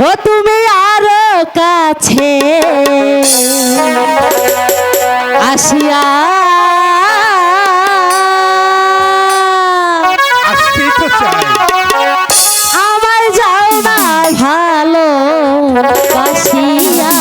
ও তুমি আরো কাছে আসিয়া আসতেই তো চাই। আমায় যাও না ভালো বাসিয়া।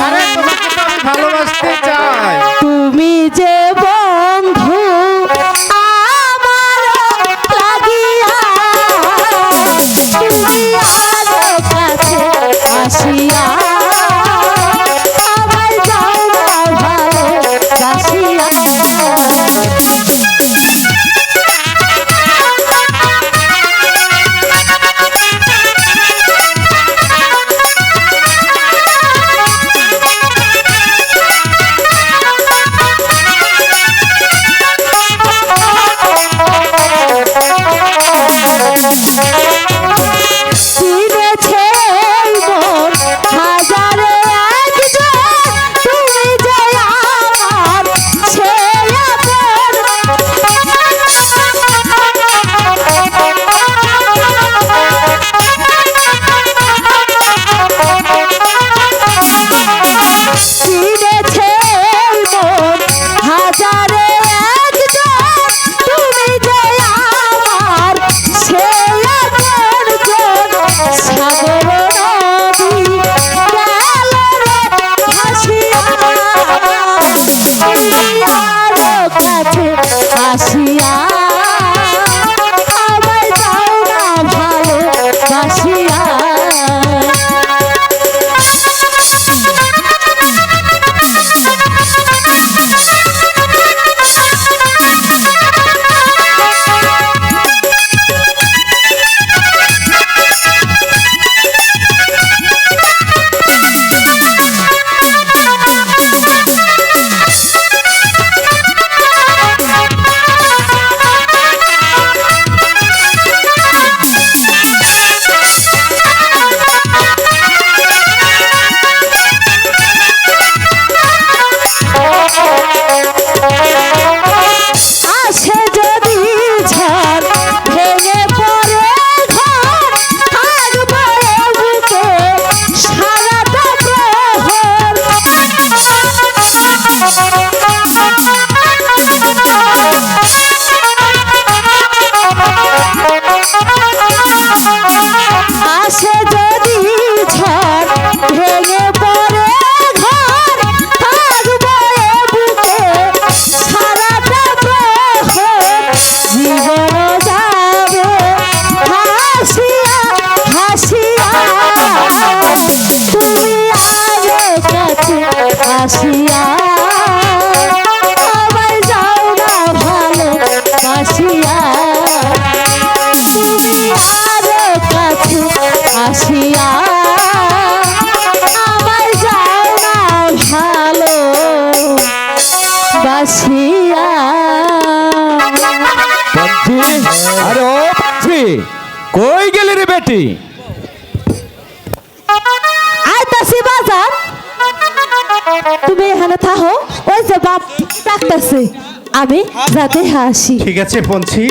আরে তোমাকে তো আমি ভালোবাসতে চাই। তুমি যে বন্ধু আমার লাগিয়া, তুমি আরো কাছে আসিয়া আমায় যাও না ভালো বাসিয়া। চিনেছে মন হাজারে একজন, তুমি যে আমার সে আপন। চিনেছে মন হাজারে একজন, তুমি যে আমার সে আপন জন। সাগর নদী গেল রে ভাসিয়া, তুমি আরো কাছে আসিয়া আমায় যাও না ভালো বাসিয়া। আসে যদি ঝড় ভেঙে পড়ে ঘর, থাকবো এ বুকে সারাটা প্রহর। আসে যদি ঝড় ভেঙে পড়ে ঘর, থাকবো এ বুকে সারাটা প্রহর। জীবন যাবে হাসিয়া হাসিয়া, তুমি আগে কাছে আসিয়া আমায় যাও না ভালো বাসিয়া। তুমি আগে কাছে আসিয়া আমায় যাও না ভালো বাসিয়া। পাখি, আরে ও পাখি, কই গেলি রে বেটি? আইতাছি বাজার, তুমি এখানে থাকো, ওই যে বাপ ডাকতেছে, আমি যাতে হাসি। ঠিক আছে পঞ্চি।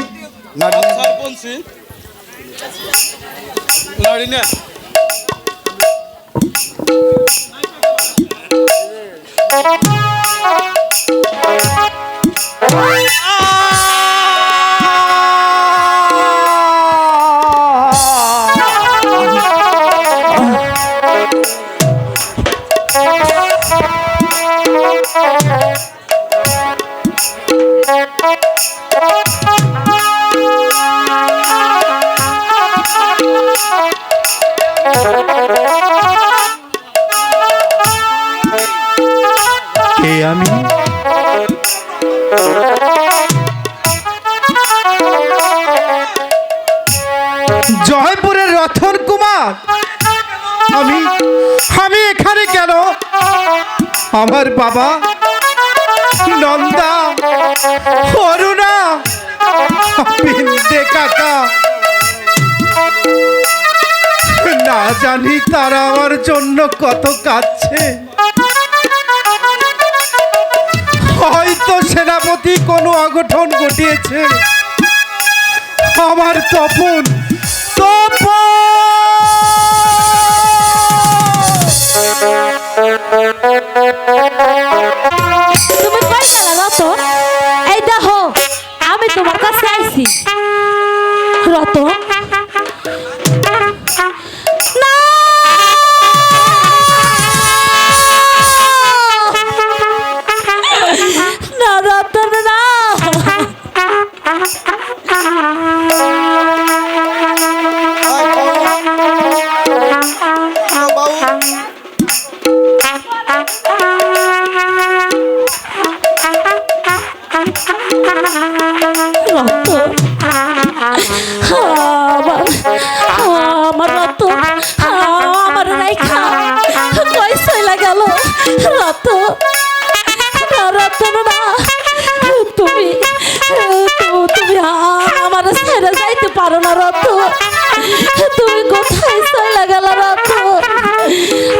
কে আমি? জয়পুরের রতন কুমার। আমি আমি এখানে কেন? আমার বাবা, নন্দা, অরুণা, বিন্দে কাকা, না জানি তারা আমার জন্য কত কাঁদছে। হয়তো সেনাপতি কোনো অঘটন ঘটিয়েছে। আমার তপন তপন তুমি কই গেলা রতন? এই দেখো আমি তোমার কাছে আইছি রতন। না! না রতন না! আমার রতন আমার রাইখা কই চইলা গেল রতন। না রতন না, তুমি তুমি আমার ছেড়ে যাইতে পারো না রতন। তুমি কোথায় চইলা গেল রতন?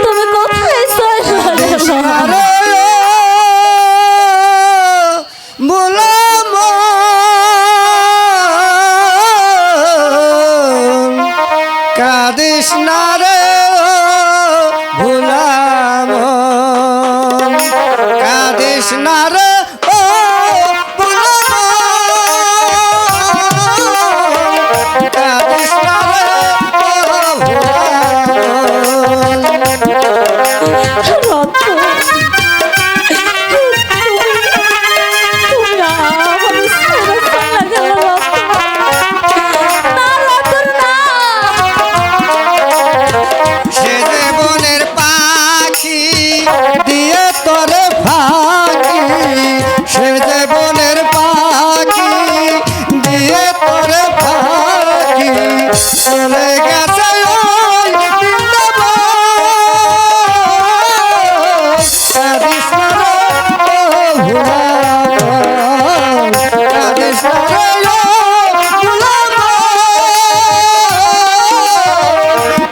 তুমি কোথায় চইলা গেল? কাদিস না রে ভুলাম, কাদিস না রে ও ভুলাম, কাদিস না রে ও ভুলাম। সে যে বনের পাখি দিয়ে তোরে ফাঁকি, সে যে বনের পাখি দিয়ে তোরে ফাঁকি, চলে গেছে ওই বৃন্দাবন। কাদিস না রে ও ভুলাম, কাদিস না রে ও ভুলাম,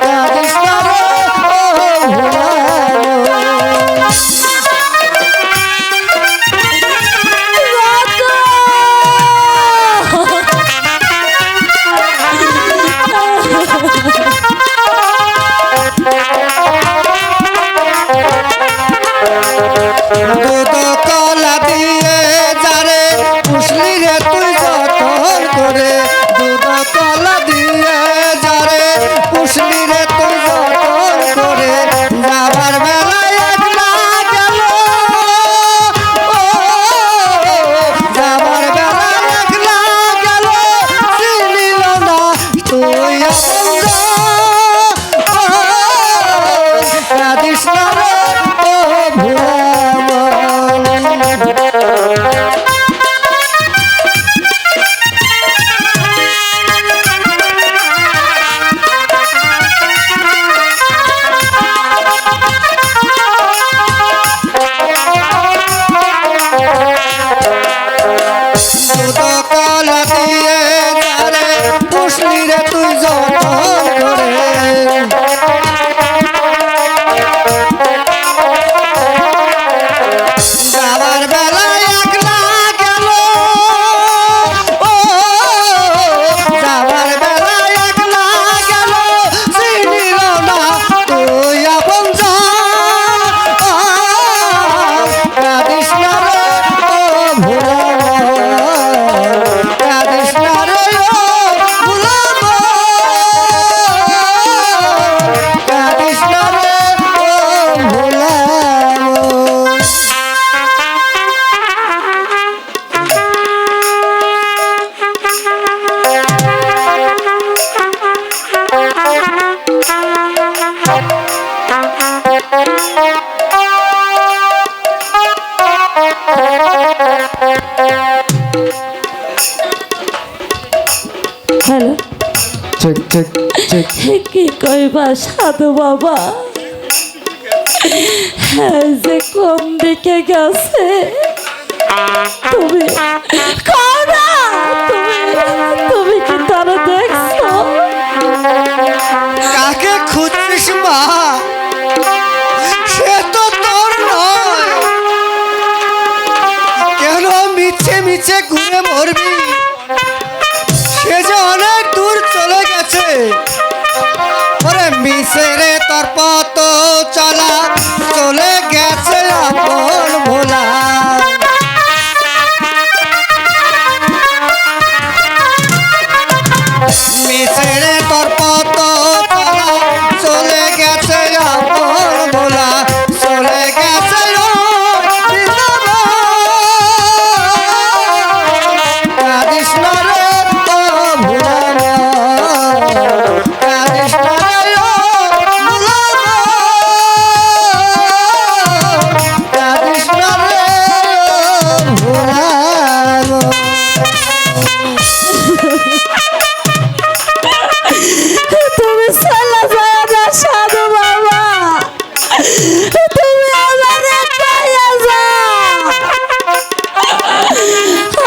কাদিস না রে ও দুধ কলা দিয়ে যারে পুষলি রে তুই যতন করে, দুধ কলা দিয়ে যারে পুষলি রে তুই যতন করে, যাবার বেলায় একলা গেল, ও যাবার বেলায় একলা গেল, চিনিল না তুই আপন, কাদিস না রে ও ভুলাম। দুধ কলা দিয়ে যারে পুষলি রে তুই যতন করে, যাবার বেলায় একলা গেল, ও যাবার বেলায় একলা গেল, চিনিল না তুই আপন, কাদিস না রে ও ভুলাম, কাদিস না রে ও ভুলাম, কাদিস না রে ও ভুলাম। Hello, check check check. কি কইবা সাধু বাবা? হ্যাঁ, যে কোন দিকে গেছে তুমি কও না, তুমি কি তারা দেখছো? কাকে খুঁজছিস মা? সে তো তোর নয়, কেন মিছে মিছে ঘুরে মরবি? সে যে অনেক দূর চলে গেছে। ওরে মিশরে তোর পথ চলা চলে গেছে আপন ভোলা মিশরে তোর পথ চলা চলে গেছে আপন ভোলা চলে গেছে কাদিস না রে ও ভোলা কাদিস না রে ও ভোলা কাদিস না রে ও ভোলা তুমি চলে যাও না সাধু বাবা, তুমি আমার পাইয়া যাও,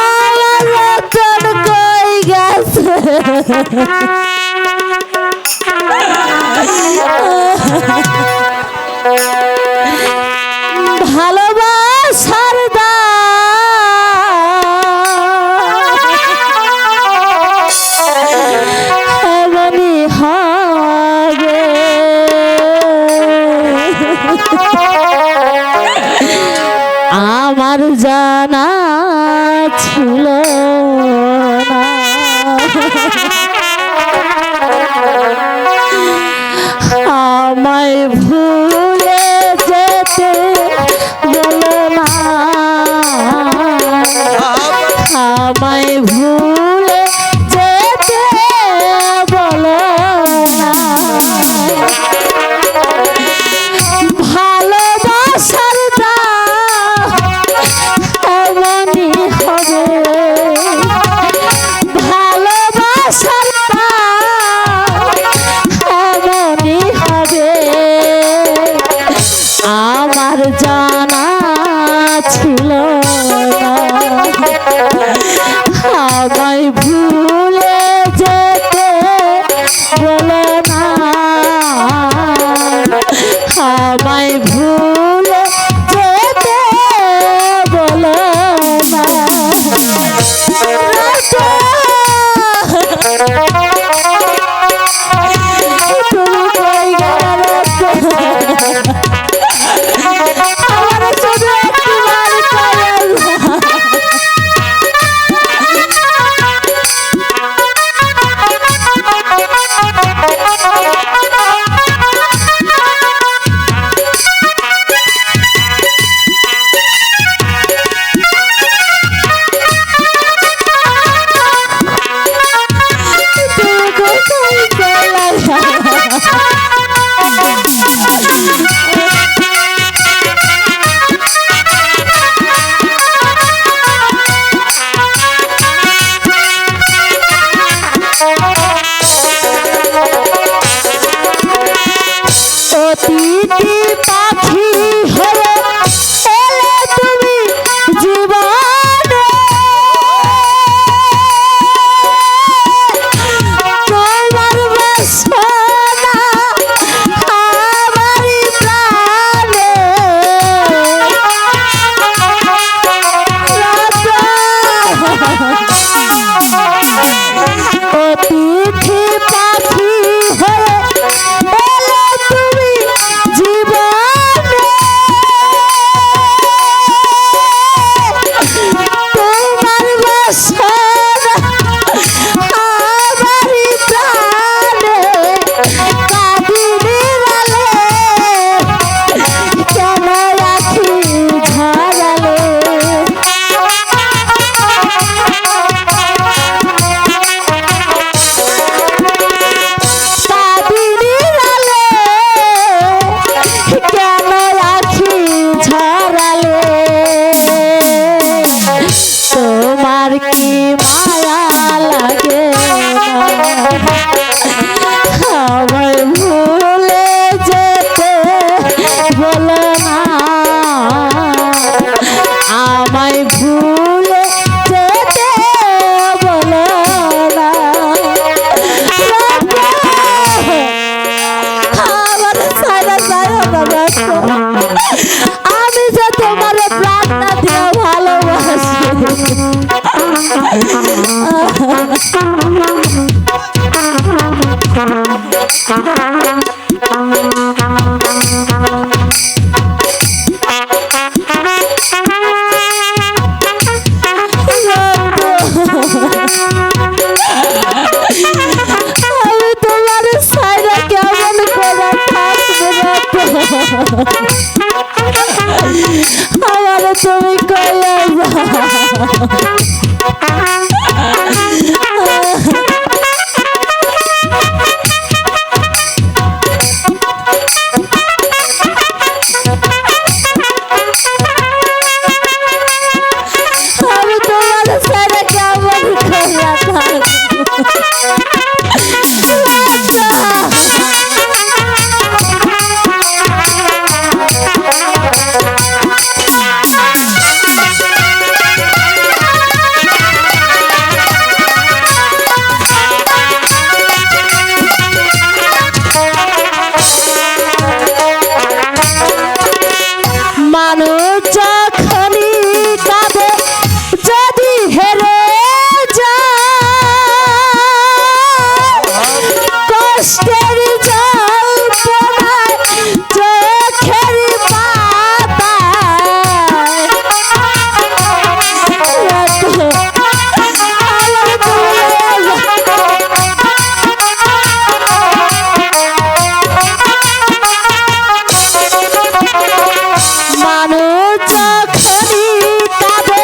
আমার রতন কই গেছে। ভালোবাসার এমনই হবে, আমার জানা ছিল না। আমায় ভুলে যেতে বলো না, আমায় ভুলে যেতে বলো না। ভালোবাসার এমনই হবে, ভালোবাসার এমনই হবে, আমার জানা ছিল না। আমায় ভুলে যেতে বলো না, আমায় ভুলে যেতে বলো না। তুমি কই গেলে আমার শুধু একবার করে অতিথি পাখি হয়ে এলে তুমি জীবনে, তোমার বাসনা আমারই প্রাণে। অতিথি পাখি হয়ে এলে তুমি জীবনে, তোমার বাসনা আমারই প্রাণে। কাঁদিনি বলে কেন আখি ঝরালে, কাঁদিনি বলে কেন আখি ঝরালে। তোমার কি মায়া লাগে না, আমায় ভুলে যেতে বলো না, আমায় ভুলে যেতে বলো না। আমার সারা সারা বাবা, আমি যে তোমার প্রাণটা দিয়ে ভালোবাসি। আমি তোমার সাইরা কেমন করে থাকবো রত? আমার তুমি কইয়া আমি তোমার সাইরা কেমন কইয়া থাকবো? মানুষ যখনই কাঁদে যদি হেরে যায় কষ্টের জল্পনায় চোখের মানুষ যখনই কাঁদে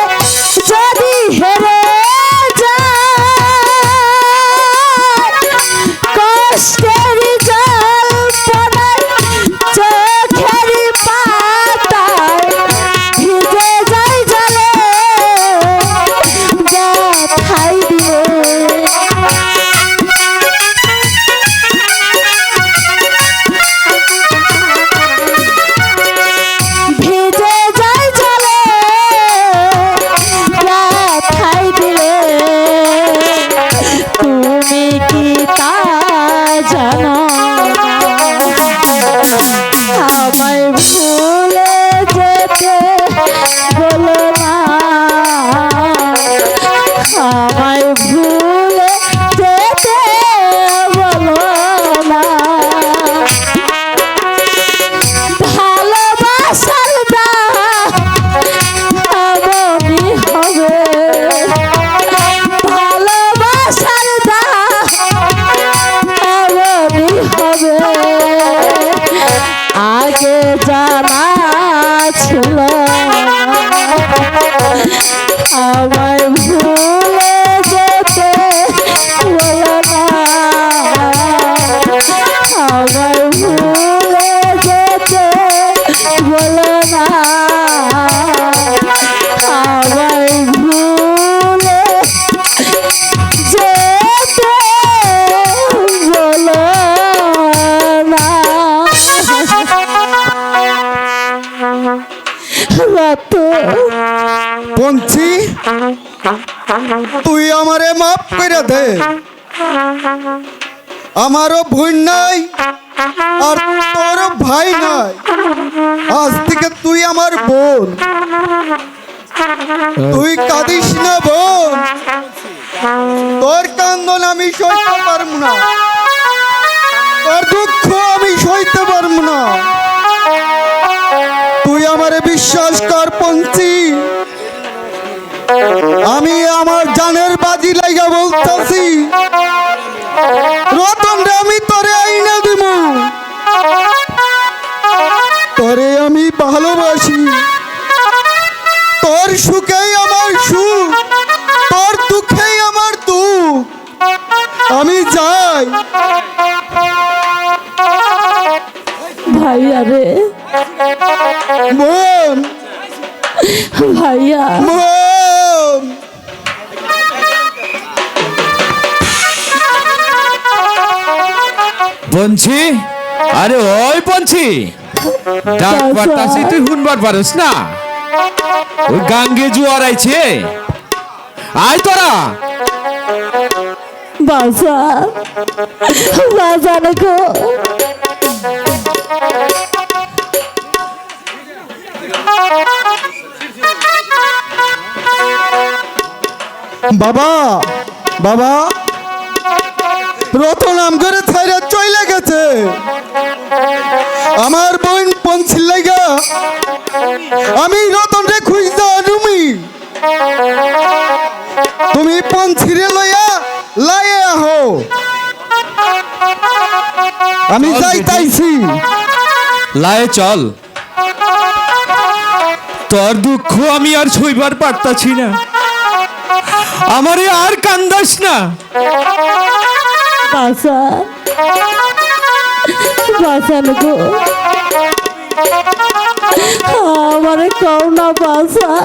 যদি হেরে যায় কষ্টের জল্পনায় চোখের পাতায় ভিজে যায় জলে ব্যথাই দিয়ে ভিজে যায় জলে ব্যথাই দিলে তুমি কি তা জানো আমায় ভুলে যেতে বলো না আমায় ভুলে যেতে বলো না ভালোবাসার দামই হবে ভালোবাসার দামই হবে আগে জানা ছিল আমায় ভুলে যেতে বলো না আমায় ভুলে যেতে বলো না আমায় ভুলে যেতে বলো না রত পঞ্চি তুই আমারে মাফ করে দে আমারও বোন নাই আর তোর ভাই নাই আজ থেকে তুই আমার বোন তুই কাঁদিস না বোন তোর কান্দন আমি সইতে পারবো না তোর দুঃখ আমি সইতে পারবো না তুই আমারে বিশ্বাস কর পঞ্চি আমি আমার জানের বাজি লাইগা বলতাছি রতন রে আমি তোরে আইনা দিব তোরে আমি ভালোবাসি তোর সুখেই আমার সুখ তোর দুঃখেই আমার দুঃখ আমি যাই ভাইয়া রে বোন ভাইয়া বোন পঞ্চি আরে ওই পঞ্চি ডাক পারতাছি তুই শুনবার পারস না ওই গাঙ্গে জোয়ার আইছে আয় তোরা বাজা বাজান গো বাবা বাবা রতন আম করে ছাইরা চলে গেছে আমি চল যাইতাইছি। লায়ে চল, তোর দুঃখ আমি আর সইবার পারতাছি না, আমারে আর কান্দাস না। বাসান বাসান গো, আমারে কও না বাসান,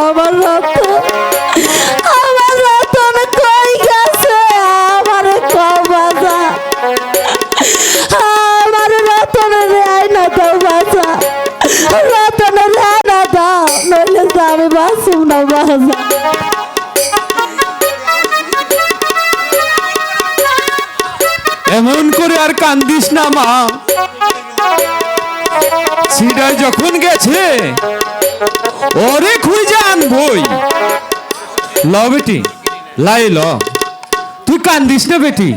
আমার রতন কই গেছে, আমারে কও বাসান, আমার রতন রেয় না দাও বাসান, রতন রেয় না দাও, নইলে তো আমি বাঁচুম না বাসান। এমন করে আর কান্দিস না মা, সিডায় যখন গেছে ওরে খুঁজে আনবই। ল বেটি, লাই ল, তুই কান্দিস না বেটি।